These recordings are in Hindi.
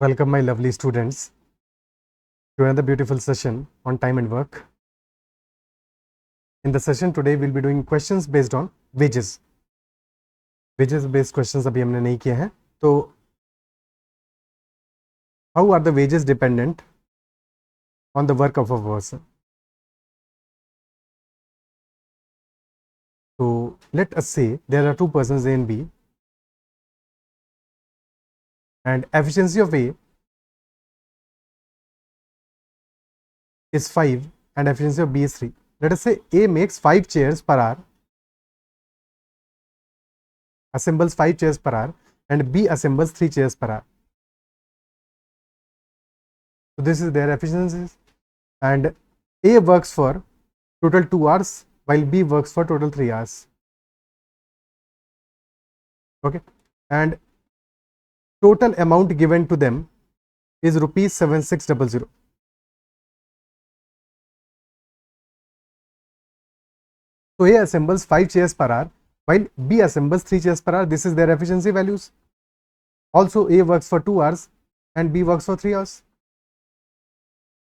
Welcome, my lovely students, to another beautiful session on time and work. In the session today, we'll be doing questions based on wages. Wages based questions अभी हमने नहीं किए हैं. तो how are the wages dependent on the work of a person? So let us say there are two persons A and B, and efficiency of A is 5 and efficiency of B is 3. Let us say A makes 5 chairs per hour, assembles 5 chairs per hour, and B assembles 3 chairs per hour. So this is their efficiencies, and A works for total 2 hours while B works for total 3 hours. Okay, and total amount given to them is rupees 7600. So A assembles 5 chairs per hour while B assembles 3 chairs per hour. This is their efficiency values. Also A works for 2 hours and B works for 3 hours.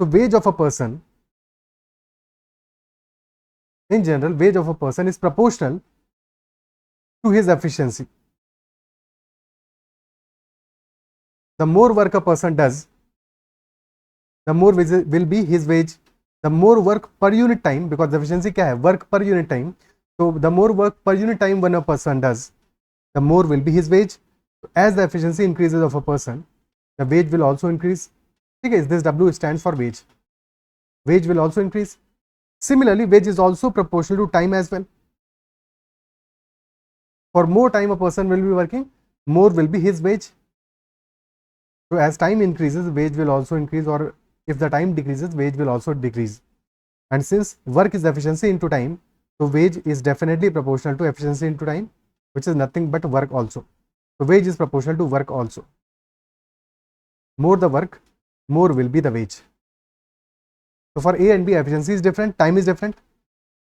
So wage of a person, in general, wage of a person is proportional to his efficiency. The more work a person does, the more will be his wage. The more work per unit time, because efficiency क्या है, work per unit time. So the more work per unit time when a person does, the more will be his wage. As the efficiency increases of a person, the wage will also increase. Okay, this W stands for wage. Wage will also increase. Similarly, wage is also proportional to time as well. For more time a person will be working, more will be his wage. So as time increases, wage will also increase, or if the time decreases, wage will also decrease. And since work is efficiency into time, so wage is definitely proportional to efficiency into time, which is nothing but work also. So wage is proportional to work also. More the work, more will be the wage. So for A and B, efficiency is different, time is different.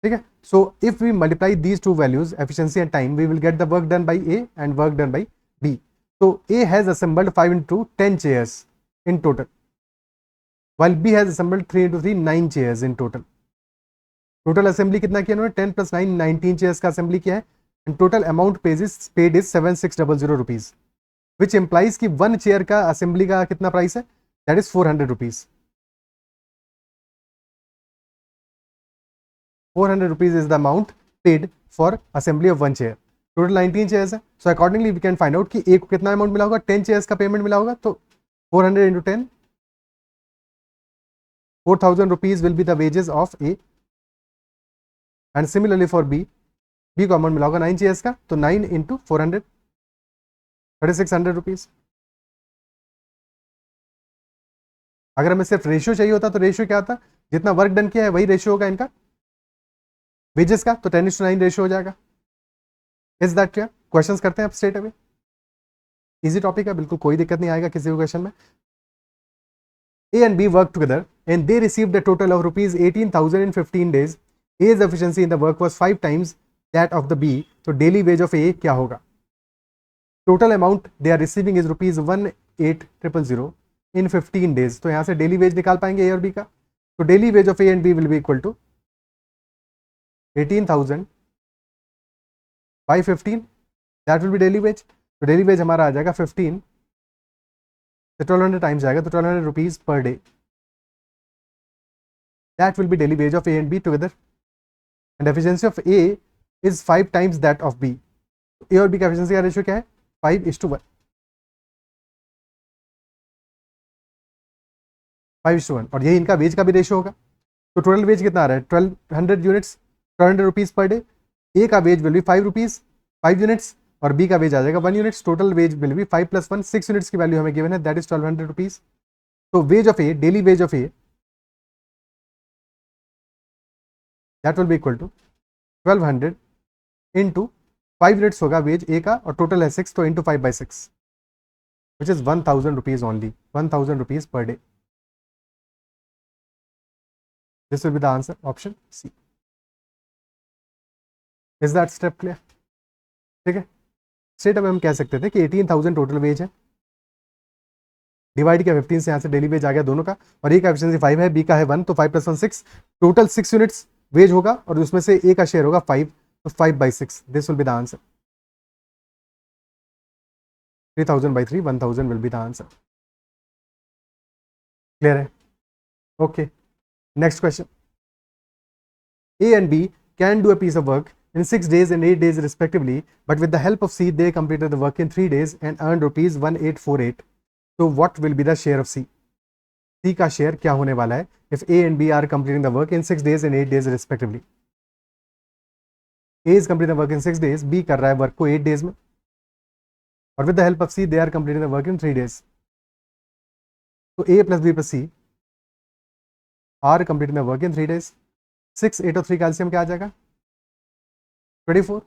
Okay? So if we multiply these two values, efficiency and time, we will get the work done by A and work done by B. So A has assembled 5 into 10 chairs in total, while B has assembled 3 into 3 9 chairs in total. Total assembly कितना किया उन्होंने, 10 + 9 19 चेयर्स का असेंबली किया है, and total amount paid is 7600 rupees, which implies कि 1 चेयर का असेंबली का कितना प्राइस है, that is 400 rupees. 400 rupees is the amount paid for assembly of 1 chair. Total 19 chairs है. So accordingly we can find out कि एक को कितना अमाउंट मिला होगा, 10 चेयर्स का पेमेंट मिला होगा. तो 400 into 10, 4000 rupees will be the wages of A. And similarly for B को अमाउंट मिला होगा 9 चेयर्स का, तो 9 into 400, 3600 रुपीज. अगर हमें सिर्फ रेशियो चाहिए होता तो रेशियो क्या होता, जितना वर्क डन किया है वही रेशियो होगा इनका वेजेस का, तो 10:9 रेशियो हो जाएगा. Is that clear? क्वेश्चंस करते हैं अब स्ट्रेट अवे. इजी टॉपिक है, बिल्कुल कोई दिक्कत नहीं आएगा किसी भी क्वेश्चन में. A and B worked together and they received a total of rupees 18,000 in 15 days. A's efficiency in the work was 5 times that of the B. So daily wage of A क्या होगा? Total amount they are receiving is rupees 18,000 in 15 days. तो यहाँ से daily wage निकाल पाएंगे A और B का. तो daily wage of A and B will be equal to 18,000 by 15. That will be daily wage. तो daily wage हमारा आ जाएगा 15, तो 1200 टाइम्स आएगा, तो 1200 rupees per day. That will be daily wage of A and B together. And efficiency of A is 5 times that of B. A और B का efficiency का रेशियो क्या है, 5:1. 5:1, और यही इनका वेज का भी रेशियो होगा. तो टोटल वेज कितना आ रहा है, 1200 units, 1200 rupees per day. A का wage will be 5 rupees, 5 units, और बी का वेज आ जाएगा 1 units. Total wage will be 5 + 1, 6 units की वैल्यू हमें गिवन है, दैट इज 1200 रुपीज. तो wage of A, daily wage of A, that will be equal to 1200 into 5 units होगा वेज ए का, और टोटल है 6, तो into 5/6, which is 1000 rupees only, 1000 rupees per day. This will be the answer, option C. Is that step clear? ठीक है. स्ट्रेट अवे हम कह सकते थे कि 18,000 टोटल वेज है, डिवाइड किया 15 से, यहाँ से डेली वेज आ गया दोनों का, और ए का एफिशिएंसी 5 है, बी का है 1, तो 5 + 1 6, टोटल 6 यूनिट्स वेज होगा और उसमें से ए का शेयर होगा 5, तो 5/6, this will be the answer. 3000/3, 1000 will be the answer. Clear है? Okay, next question. A and B can do a piece of work in 6 days and 8 days respectively, but with the help of C, they completed the work in 3 days and earned rupees 1848. So what will be the share of C? C का शेयर क्या होने वाला है if A and B are completing the work in 6 days and 8 days respectively? A is completing the work in 6 days, B कर रहा है वर्क को 8 days में, और with the help of C, they are completing the work in 3 days. तो A plus B plus C are completing the work in 3 days. 6, 8 और 3 का LCM क्या आ जाएगा? 24.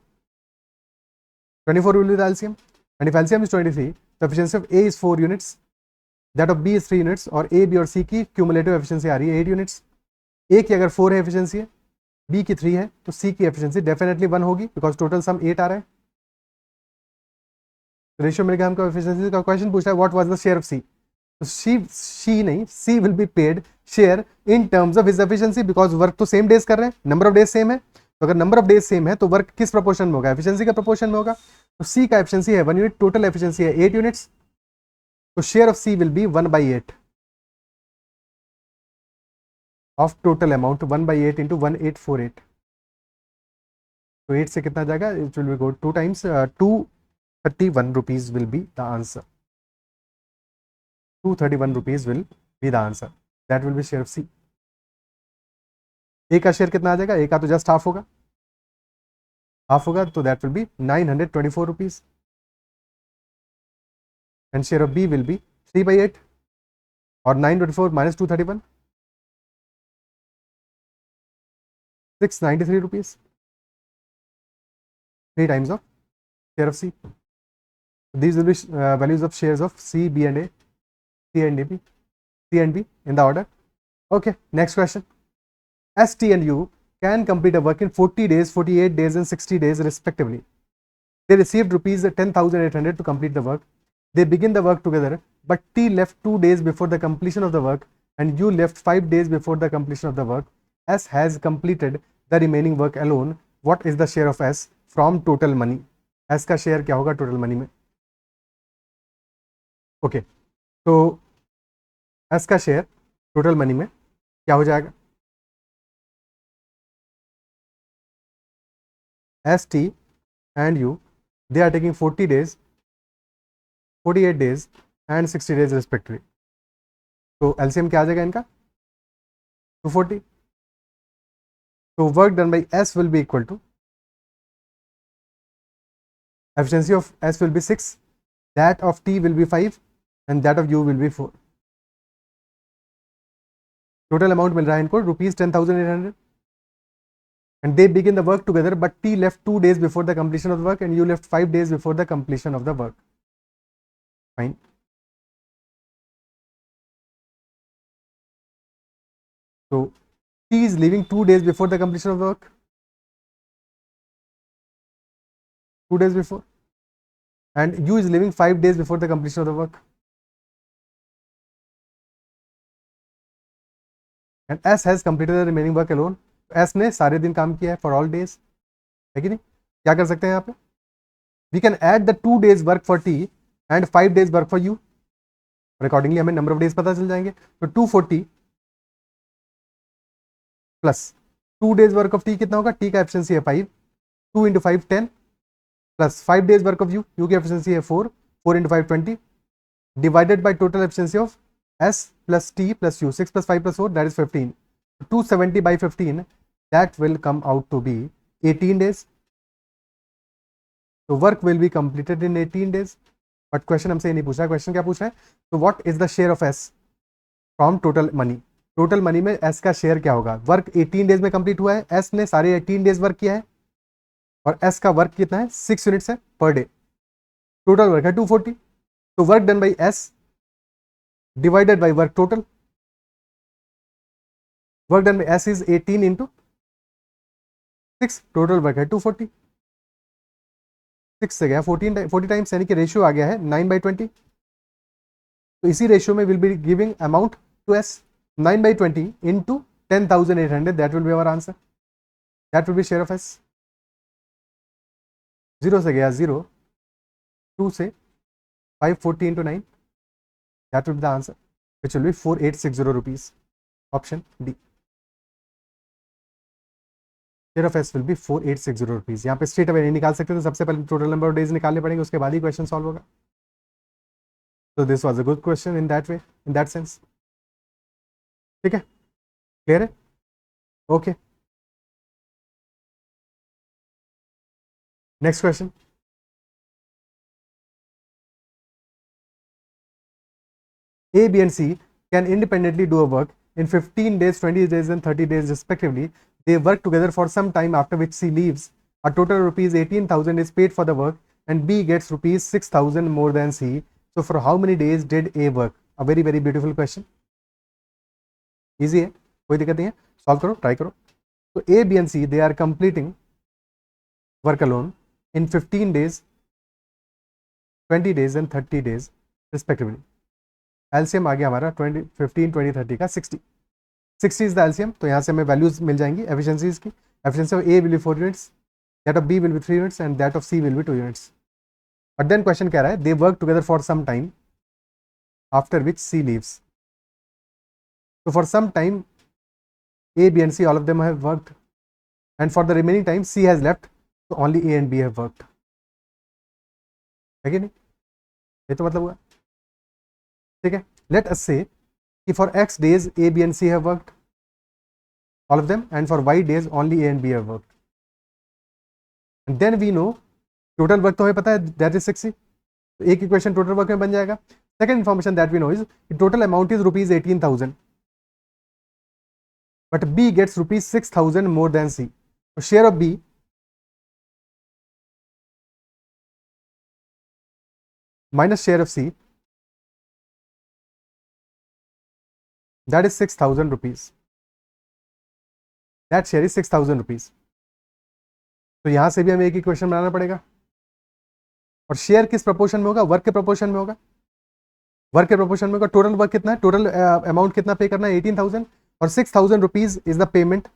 24 will be the LCM, and if LCM is 23, the efficiency of A is 4 units, that of B is 3 units, और A, B और C की cumulative efficiency आ रही है 8 units. A की अगर 4 है efficiency, B की 3 है, तो C की efficiency definitely 1 होगी because total sum 8 आ रहा है. रेशियो मिल गया हमको efficiency का. क्वेश्चन पूछा है what was the share of C. तो she नहीं, C will be paid share in terms of his efficiency because work तो सेम डेज कर रहे हैं, नंबर ऑफ डेज सेम है, तो अगर नंबर ऑफ डेज सेम है तो वर्क किस प्रोपोर्शन में होगा? एफिशिएंसी के प्रोपोर्शन में होगा. तो सी का एफिशिएंसी है 1 यूनिट, टोटल एफिशिएंसी है 8 यूनिट्स, तो share of C will be 1/8 of total amount, 1/8 into 1848. तो 8 से कितना जाएगा? It will be go 2 times, 231 rupees will be the answer. 231 rupees will be the answer. That will be share of C. A का शेयर कितना आ जाएगा? ए का तो जस्ट हाफ होगा, तो that will be 924 rupees, and share of B will be 3/8, और 924 minus 231, 693 rupees, 3 times of share of C. These will be values of shares of C, B and A, C and B, C and B in the order. Okay, next question. S, T and U can complete a work in 40 days, 48 days and 60 days respectively. They received rupees 10,800 to complete the work. They begin the work together, but T left 2 days before the completion of the work and U left 5 days before the completion of the work. S has completed the remaining work alone. What is the share of S from total money? S का शेयर क्या होगा टोटल मनी में? ओके, तो S का शेयर टोटल मनी में क्या हो जाएगा? S, T and U, they are taking 40 days, 48 days and 60 days respectively. तो LCM क्या आ जाएगा इनका? 240. So work done by S will be equal to, efficiency of S will be 6, that of T will be 5 and that of U will be 4. Total amount मिल रहा है इनको rupees 10,800, and they begin the work together, but T left 2 days before the completion of the work and U left 5 days before the completion of the work. Fine. So T is leaving 2 days before the completion of the work, 2 days before, and U is leaving 5 days before the completion of the work, and S has completed the remaining work alone. S ने सारे दिन काम किया है for all days, है कि नहीं? क्या कर सकते हैं यहाँ पे? We can add the 2 days work for T and 5 days work for U. Accordingly हमें नंबर ऑफ डेज पता चल जाएंगे. तो 240 plus 2 days work of T कितना होगा? T का एफिशिएंसी है 5, 2 into 5 10, plus 5 days work of U, U की एफिशिएंसी है 4, 4 into 5 20, divided by total efficiency of S plus T plus U, 6 plus 5 plus 4, that is 15. 270 by 15, that will come out to be 18 days. So work will be completed in 18 days. But question हमसे ये नहीं पूछा है, क्वेश्चन क्या पूछ रहा है? तो what is the share of S from total money? Total money में S का शेयर क्या होगा? वर्क 18 डेज में कंप्लीट हुआ है, S ने सारे 18 डेज वर्क किया है, और S का वर्क कितना है? 6 यूनिट्स है पर डे. टोटल वर्क है 240. तो work done by S divided by work total. Work done by S is 18 into 6, total work है 240. 6 से गया 40 टाइम्स, यानी कि रेशियो आ गया है 9/20. तो इसी रेशियो में will be giving amount to S 9/20 into 10,800, that will be our answer. That will be share of S. 0 से गया 0, 2 से 540 into 9, that will be the answer, which will be 4860 rupees. Option D. Share of S will be 4860 rupees. यहाँ पे स्ट्रेट अवे नहीं निकाल सकते, तो सबसे पहले टोटल नंबर ऑफ डेज निकालने पड़ेंगे, उसके बाद ही क्वेश्चन सॉल्व होगा. So this was a good question in that way, in that sense. ठीक है, क्लियर है? Okay, next question. A, B and C can independently do a work in 15 days, 20 days and 30 days respectively. They work together for some time, after which C leaves. A total of rupees 18,000 is paid for the work and B gets rupees 6,000 more than C. So for how many days did A work? A very very beautiful question. Easy है, कोई दिक्कत नहीं है, सॉल्व करो, ट्राई करो. तो A, B and C, they are completing work alone in 15 days, 20 days and 30 days respectively. LCM आ गया हमारा 20, 15, 20, 30 का 60. 60 इज द एलसीएम. तो यहाँ से हमें वैल्यूज मिल जाएंगी एफिशिएंसीज की. Efficiency of A will be 4 units, that of B will be 3 units and that of C will be 2 units. But then question कह रहा है they work together for some time after which C leaves. तो for some time A, B and C, all of them have worked, and for the remaining time C has left, तो only A and B have worked. है कि नहीं? ये तो मतलब हुआ. ठीक है, let us say कि for x days A, B and C have worked, all of them, and for y days only A and B have worked. And then we know total work तो हमें पता है, that is 60. तो एक इक्वेशन टोटल वर्क में बन जाएगा. Second information that we know is total amount is rupees 18,000, but B gets rupees 6,000 more than C. तो share of B minus share of C, that is 6,000 rupees. That share is 6,000 rupees. तो यहां से भी हमें एक इक्वेशन बनाना पड़ेगा. और शेयर किस प्रोपोर्शन में होगा? वर्क के प्रोपोर्शन में होगा. वर्क के प्रोपोर्शन में होगा. टोटल वर्क कितना है? टोटल अमाउंट कितना पे करना है? 18,000. और 6,000 rupees is the payment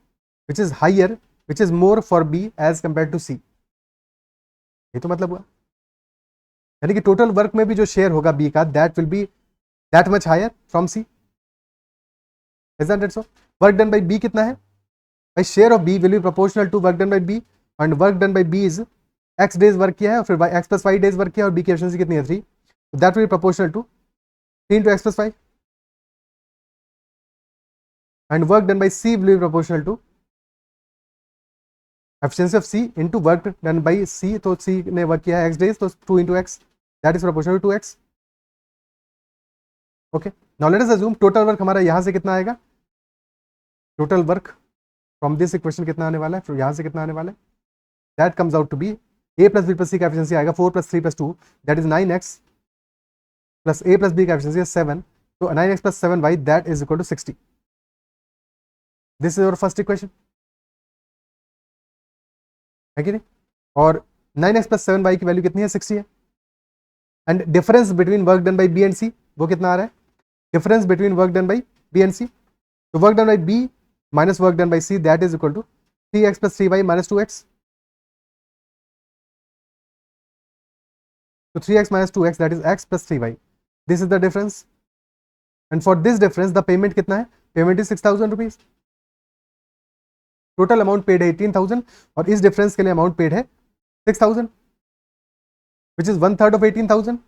which is higher, which is more for B as compared to C. ये तो मतलब हुआ, यानी कि टोटल वर्क में भी जो शेयर होगा बी का, that will be that much higher from C. Isn't it so? Work done by B कितना है? भाई share of B will be proportional to work done by B, and work done by B is x days work किया है और फिर x plus y days work किया, और B की efficiency कितनी है? 3. So that will be proportional to 3 into x plus 5, and work done by C will be proportional to efficiency of C into work done by C. तो C ने वर्क किया है x days, तो 2 into x, that is proportional to 2x. Okay, now let us assume total work हमारा यहाँ से कितना आएगा? Total work from this equation कितना आने वाला है? फिर यहाँ से कितना आने वाला है? That comes out to be a plus B plus C का एफिशिएंसी आएगा 4 plus 3 plus 2, that is 9x, plus a plus B का एफिशिएंसी है 7, तो 9x plus 7y that is equal to 60. This is your first equation, है कि नहीं? और 9x प्लस 7y की वैल्यू कितनी है? 60 है. And difference between work done by B and C वो कितना आ रहा है? Difference between work done by B and C, तो work done by B minus work done by C, that is equal to 3x plus 3y minus 2x. So 3x minus 2x, that is x plus 3y. This is the difference. And for this difference, the payment कितना है? Payment is 6,000 rupees. Total amount paid है 18,000 और इस difference के लिए amount paid है 6,000, which is 1/3 of 18,000.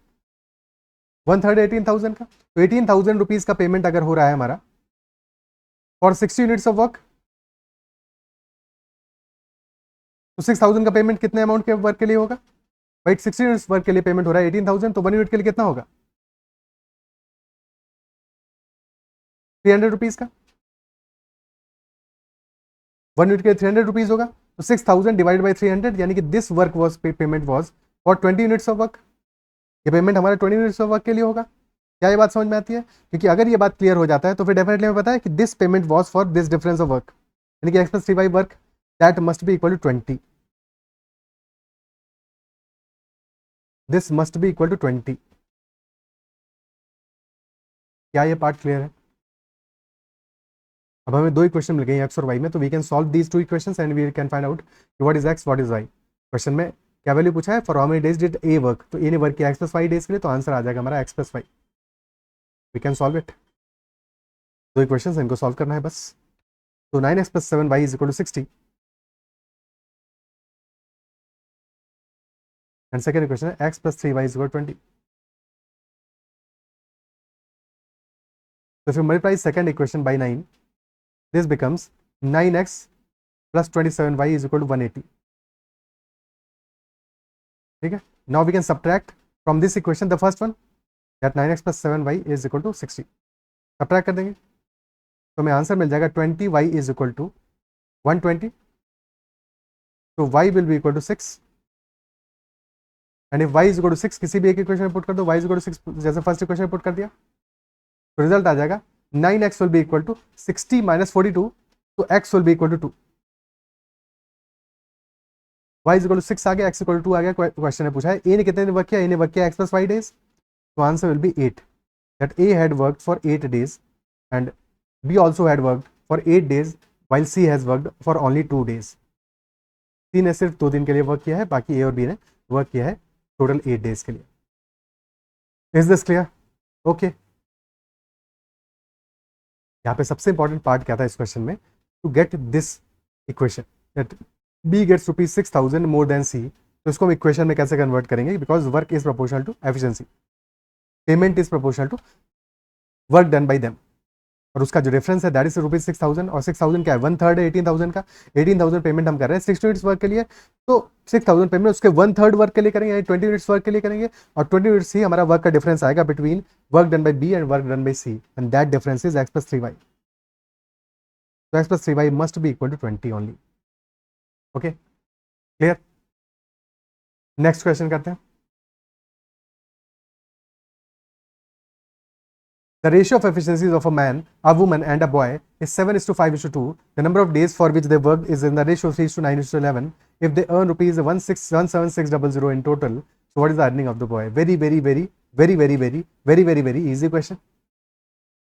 1/3 18,000 का, तो 18,000 रुपीज का पेमेंट अगर हो रहा है हमारा फॉर 60 यूनिट्स ऑफ वर्क, तो 6,000 का पेमेंट कितने अमाउंट के वर्क के लिए होगा? भाई 60 यूनिट्स वर्क के लिए पेमेंट हो रहा है 18,000, तो 1 यूनिट के लिए कितना होगा? 300 रुपीज का. 1 यूनिट के लिए 300 रुपीज होगा, तो 6,000 डिवाइड बाई 300, यानी कि this work was payment was for 20 units of work. ये पेमेंट हमारे 20 यूनिट्स ऑफ वर्क के लिए होगा. क्या ये बात समझ में आती है? क्योंकि अगर ये बात क्लियर हो जाता है तो फिर डेफिनेटली हमें पता है कि this payment was for this difference of work, यानी कि x plus 3y work that must be equal to 20. This must be equal to 20. क्या ये पार्ट क्लियर है? अब हमें दो इक्वेशन मिल गई एक्स और वाई में, तो we can solve these two equations and we can find out what is x what is y. Question में क्या वैल्यू पूछा है? For how many days did A work, तो ए ने वर्क किया एक्स प्लस वाई डेज के लिए, तो आंसर आ जाएगा हमारा x plus y. We can solve it. दो इक्वेशन इनको सॉल्व करना है बस। तो 9x plus 7y is equal to 60 and second equation है x plus 3y is equal to 20। So if you multiply second equation by 9, this becomes 9x plus 27y is equal to 180. ठीक है, now we can subtract from this equation the first one, that 9x plus 7y is equal to 60. subtract कर देंगे तो हमें आंसर मिल जाएगा 20y is equal to 120. तो y will be equal to 6 and if y is equal to 6 किसी भी एक इक्वेशन में पुट कर दो, y is equal to 6 जैसे फर्स्ट इक्वेशन में पुट कर दिया, तो रिजल्ट आ जाएगा 9x will be equal to 60 minus 42, तो x will be equal to 2. y is equal to 6 आ गया, x equal to 2 आ गया। क्वेश्चन ने पूछा है a ने कितने दिन वर्क किया, a ने वर्क किया x plus 5 days, तो answer will be 8, that a had worked for 8 days and b also had worked for 8 days while c has worked for only 2 days. c ने सिर्फ 2 दिन के लिए वर्क किया है, बाकी a और b ने वर्क किया है टोटल 8 डेज के लिए। Is this clear? ओके, यहाँ पे सबसे इंपॉर्टेंट पार्ट क्या था इस क्वेश्चन में, to get this equation that B gets rupees 6000 more than C, तो इसको हम इक्वेशन में कैसे कन्वर्ट करेंगे? Because work is proportional to efficiency, payment is proportional to work done by them, और उसका जो डिफरेंस है दैट इज रुपीज 6000, और 6000 क्या है? 1/3 है 18000 का। 18000 पेमेंट हम कर रहे हैं 60 मिनट्स वर्क के लिए, तो 6000 पेमेंट उसके 1/3 वर्क के लिए करेंगे, यानी 20 मिनट्स वर्क के लिए करेंगे, और 20 मिनट्स ही हमारा वर्क का डिफरेंस आएगा between work done by B and work done by C, and that difference is x plus 3y. So x plus 3y must be equal to 20 only. Okay, clear? Next question करते हैं। The ratio of efficiencies of a man, a woman and a boy is 7:5:2. The number of days for which they worked is in the ratio 3:9:11. If they earn rupees 17600 in total, so what is the earning of the boy? Very easy question.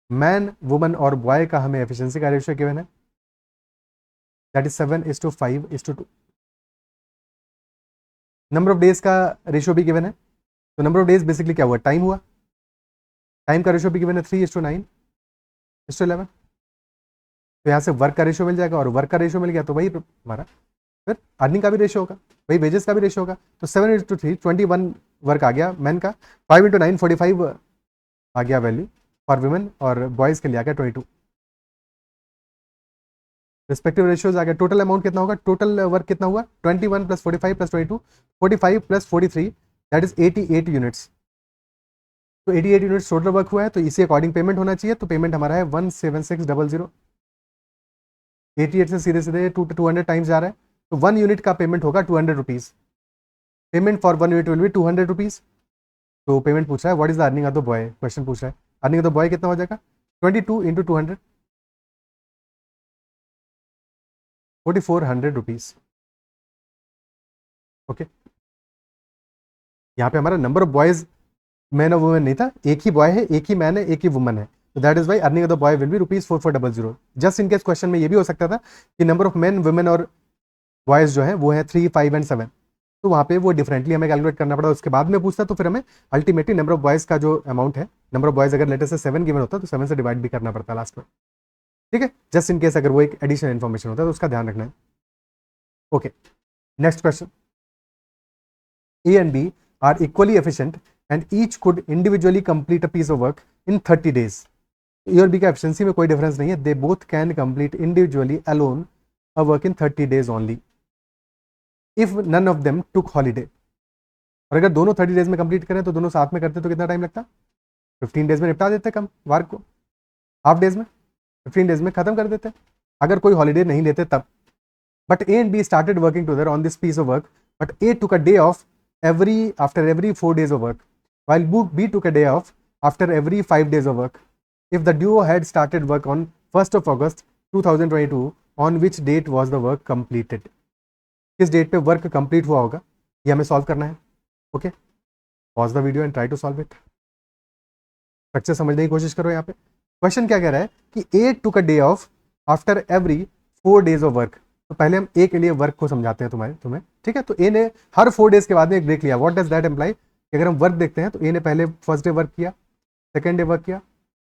Man, woman और बॉय का हमें एफिशिएंसी का रेशियो गिवन है, that is 7:5:2. Number of days का रेशियो भी गिवन है, तो नंबर ऑफ डेज बेसिकली क्या हुआ? टाइम हुआ, टाइम का रेशियो भी गिवन है 3:9:11. तो यहाँ से वर्क का रेशियो मिल जाएगा, और वर्क का रेशियो मिल गया तो वही हमारा फिर अर्निंग का भी रेशियो होगा, वही वेजेस का भी रेशियो होगा। तो 7:3 21 वर्क आ गया मैन का, 5:9 45 आ गया वैल्यू फॉर वुमेन, और बॉयज के लिए आ गया 22 रिस्पेक्टिव रेशियोज आ गया। टोटल अमाउंट कितना होगा? टोटल वर्क कितना हुआ? 21 + 45 + 22, 45 + 43 दैट इज 88 यूनिट्स। तो 88 यूनिट्स टोटल वर्क हुआ है, तो इसी अकॉर्डिंग पेमेंट होना चाहिए। तो पेमेंट हमारा है 17600। 88 से सीधे सीधे 200 टाइम्स जा रहा है, तो 1 यूनिट का पेमेंट होगा 200 rupees. Payment for 1 unit will be 200 rupees. तो पेमेंट पूछ रहा है what is the earning of the boy, question पूछ रहा है अर्निंग ऑफ द बॉय कितना हो जाएगा? 22 × 200 4400 रुपीज़। ओके, यहाँ पे हमारा नंबर ऑफ बॉयज मैन और वुमेन नहीं था, एक ही बॉय है, एक ही मैन है, एक ही वुमन है, तो that is y earning of the boy will be ₹4400। Just in case question में ये भी हो सकता था कि नंबर ऑफ मैन, वुमेन और बॉयज जो है वो है 3, 5 एंड 7, तो वहाँ पे वो डिफरेंटली हमें कैलकुलेट करना पड़ा, उसके बाद में पूछता तो फिर हमें अल्टीमेटली नंबर ऑफ बॉयज का जो अमाउंट है, नंबर ऑफ बॉयज अगर लेटर से 7 गिवन होता तो 7 से डिवाइड भी करना पड़ता लास्ट में। ठीक है, जस्ट इन केस अगर वो एक एडिशनल इन्फॉर्मेशन होता है तो उसका ध्यान रखना है। Okay, next question. A and B are equally efficient and each could individually complete a piece of work in 30 days. A और B का एफिशिएंसी में कोई डिफरेंस नहीं है, they both can complete individually alone a work in 30 days only if none of them took holiday. और अगर दोनों 30 डेज में कंप्लीट करें तो दोनों साथ में करते तो कितना टाइम लगता? 15 डेज में निपटा देते कम वर्क को, हाफ डेज में 15 डेज में खत्म कर देते अगर कोई हॉलीडे नहीं लेते तब। But A and B started working together on this piece of work, but A took a day off after every 4 days of work, while B took a day off after every 5 days of work. If the duo had started work on 1st of August 2022, on which date was the work completed? किस डेट पे वर्क कंप्लीट हुआ होगा, ये हमें सॉल्व करना है। Okay, pause the video and try to solve it. Structure समझने की कोशिश करो। यहाँ पे क्वेश्चन क्या कह रहा है कि A took a day off after every 4 days of work. तो पहले हम ए के लिए वर्क को समझाते हैं तुम्हें, ठीक है। तो ए ने हर 4 days के बाद में एक ब्रेक लिया। What does that imply? अगर हम वर्क देखते हैं तो ए ने पहले फर्स्ट डे वर्क किया, सेकेंड डे वर्क किया,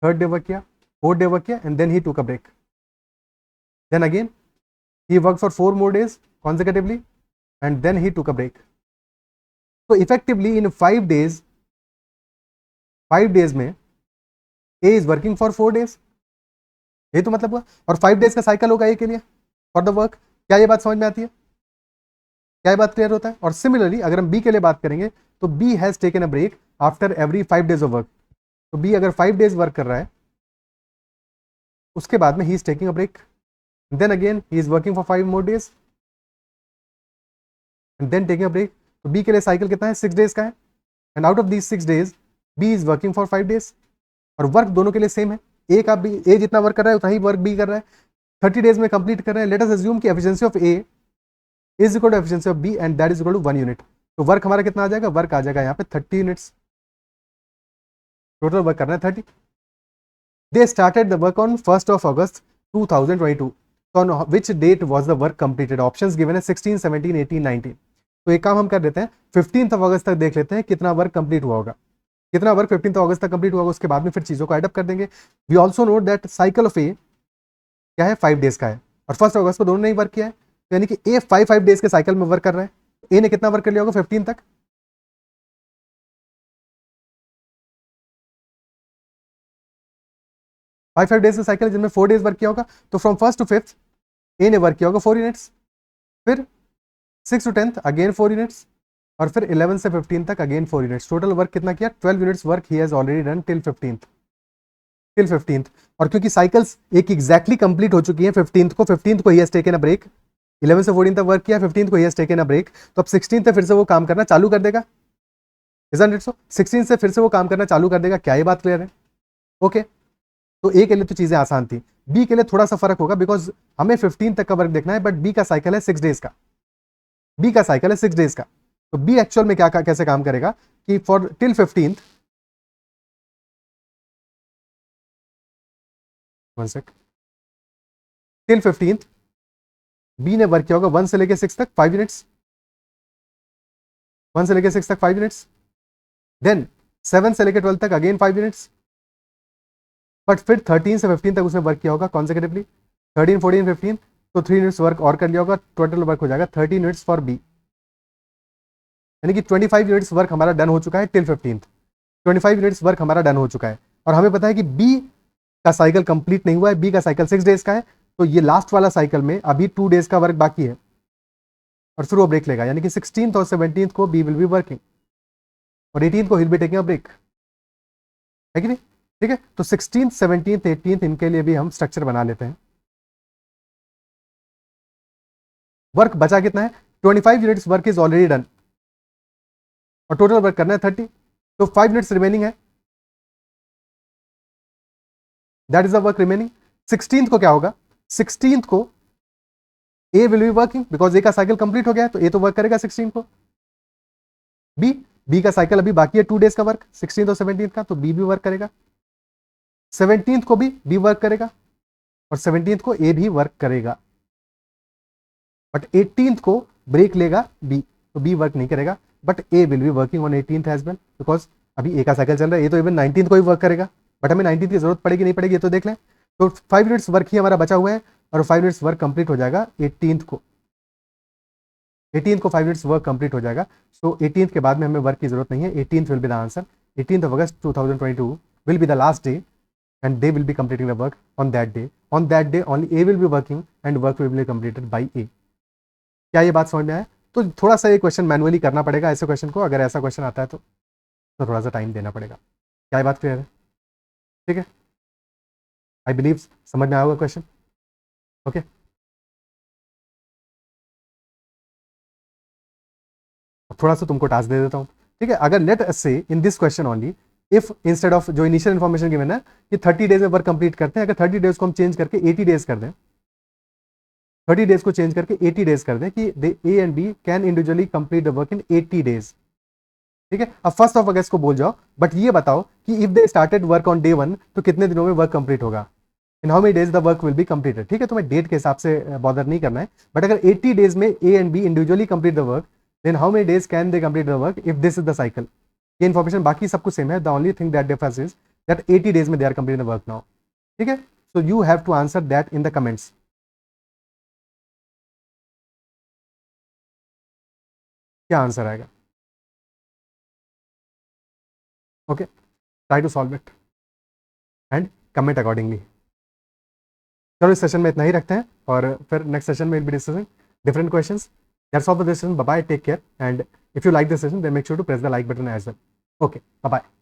थर्ड डे वर्क किया, फोर्थ डे वर्क किया, and then he took a break. Then again he worked for 4 more days consecutively and then he took a break. So effectively in 5 days में A is working for 4 days, ये तो मतलब हुआ। और 5 days का साइकिल होगा A के लिए फॉर द वर्क। क्या ये बात समझ में आती है? क्या ये बात क्लियर होता है? और सिमिलरली अगर हम B के लिए बात करेंगे तो B has taken a break after every 5 days of work. तो B अगर 5 days वर्क कर रहा है उसके बाद में he is taking a break, then again he is working for 5 more days and then taking a break. तो B के लिए साइकिल कितना है? 6 days का है, and out of these 6 days B is working for 5 days। और वर्क दोनों के लिए सेम है। A का भी A जितना वर्क कर रहा है उतना ही वर्क B कर रहा है, 30 days में कंप्लीट कर रहे हैं। लेट अस अज्यूम कि efficiency of A is equal to efficiency of B and that is equal to 1 unit. तो वर्क हमारा कितना आ जाएगा? वर्क आ जाएगा यहाँ पे 30 यूनिट्स। टोटल वर्क करना है 30। They started the work on 1st of August 2022। तो on which date was the work completed? Options given है 16, 17, 18, 19। तो एक काम हम कर लेते हैं, 15th of August तक देख लेते हैं कितना वर्क कंप्लीट हुआ होगा। कितना वर्क 15th of August तक कंप्लीट हुआ होगा, उसके बाद में फिर चीजों को एडअप कर देंगे। We also note that cycle of A क्या है? 5 days का है, और 1st August को दोनों ने ही वर्क किया है। तो यानी कि ए 5 days के साइकिल में वर्क कर रहा है। ए ने कितना वर्क कर लिया होगा 15 तक? 5 days का साइकिल जिनमें 4 days वर्क किया होगा। तो फ्रॉम 1st to 5th ए ने वर्क किया होगा 4 यूनिट्स, फिर 6 to 10th अगेन 4 यूनिट्स, और फिर 11 से 15 तक अगेन 4 यूनिट्स। टोटल वर्क कितना किया? 12 units work he has already done till 15th। और क्योंकि साइकिल्स एक एग्जैक्टली कंप्लीट हो चुकी है 15th को he has taken a break. 11 से 14 तक वर्क किया, 15th को he has taken a break. तो अब 16 से फिर से वो काम करना चालू कर देगा। Isn't it so? 16 से फिर से वो काम करना चालू कर देगा। क्या ये बात क्लियर है? ओके। तो ए के लिए तो चीजें आसान थी। बी के लिए थोड़ा सा फर्क होगा, बिकॉज हमें 15 तक का वर्क देखना है, बट बी का साइकिल है 6 days का। बी का साइकिल है 6 days का। तो बी एक्चुअल में क्या कैसे काम करेगा कि for till 15th, till 15th B ने वर्क किया होगा 1 से लेके 6 तक 5 यूनिट्स, 1 से लेके 6 तक 5 यूनिट्स, देन 7 से लेके 12 तक अगेन 5 यूनिट्स, बट फिर 13 से 15 तक उसने वर्क किया होगा कॉन्सेक्यूटिवली, 13, 14, 15। तो 3 यूनिट्स वर्क और कर लिया होगा। टोटल वर्क हो जाएगा 30 यूनिट्स फॉर बी, यानी कि 25 यूनिट्स वर्क हमारा डन हो चुका है टिल 15th। 25 यूनिट्स वर्क हमारा डन हो चुका है। और हमें पता है कि बी का साइकिल कंप्लीट नहीं हुआ है। बी का साइकिल 6 days का है, तो ये लास्ट वाला साइकिल में अभी 2 days का वर्क बाकी है, और फिर वो ब्रेक लेगा। यानी कि 16th और 17th को बी विल बी वर्किंग, और 18th को will B taking a break, है कि नहीं? ठीक है। तो 16th, 17th, 18th इनके लिए भी हम स्ट्रक्चर बना लेते हैं। वर्क बचा कितना है? 25 units work is already done, और टोटल वर्क करना है 30। तो 5 यूनिट्स रिमेनिंग है, that is the work remaining. 16th को क्या होगा? 16th को ए विल बी वर्किंग, बिकॉज ए का साइकिल कंप्लीट हो गया है, तो ए तो वर्क करेगा 16 को। बी का साइकिल अभी बाकी है 2 days का वर्क, 16th और 17th का, तो बी भी वर्क करेगा। 17th को भी बी वर्क करेगा, और 17th को ए भी वर्क करेगा, बट 18th को ब्रेक लेगा बी, तो बी वर्क नहीं करेगा, but A will be working on 18th as well, because अभी ए का साइकिल चल रहा है। ए तो इवन 19th को ही वर्क करेगा, बट हमें 19th की जरूरत पड़ेगी नहीं पड़ेगी ये तो देख लें। तो 5 यूनिट्स वर्क ही हमारा बचा हुआ है, और 5 यूनिट्स वर्क कंप्लीट हो जाएगा 18th को। 18th को 5 यूनिट्स वर्क कंप्लीट हो जाएगा। सो 18th के बाद में हमें वर्क की जरूरत नहीं है। 18th will be the answer. 18th of August 2022 will be the last day, and they will be completing the work on that day. On that day only A will be working and work will be completed by A. क्या ये बात समझ में आया? तो थोड़ा सा ये क्वेश्चन मैनुअली करना पड़ेगा ऐसे क्वेश्चन को, अगर ऐसा क्वेश्चन आता है तो थोड़ा सा टाइम देना पड़ेगा। क्या ये बात क्लियर है? ठीक है, आई बिलीव समझ में आया होगा क्वेश्चन। ओके, थोड़ा सा तुमको टास्क दे देता हूँ। ठीक है, अगर लेट अस से in this question only if instead of जो इनिशियल इन्फॉर्मेशन गिवन है कि 30 days में वर्क कंप्लीट करते हैं, अगर 30 days को हम चेंज करके 80 days कर दें, 30 days को चेंज करके 80 days कर दें कि A and B can individually complete the work in 80 days, ठीक है, अब 1 अगस्त को बोल जाओ, बट ये बताओ कि if they started work on day 1 तो कितने दिनों में वर्क कंप्लीट होगा, in how many days the work will be completed. ठीक है, तुम्हें डेट के हिसाब से बॉदर नहीं करना है, बट अगर 80 डेज में A and B individually complete the work, then how many days can they complete the work if this is the cycle. ये इन्फॉर्मेशन बाकी सब कुछ सेम है, the only thing that difference is that 80 days में they are complete the work now. ठीक है, so you have to answer that in the comments. क्या आंसर आएगा? Okay, try to solve it and comment accordingly. चलो इस सेशन में इतना ही रखते हैं, और फिर नेक्स्ट सेशन में will be discussing different questions. That's all for this session. Bye bye. Take care. And if you like this session, then make sure to press the like button as well. Okay. Bye bye.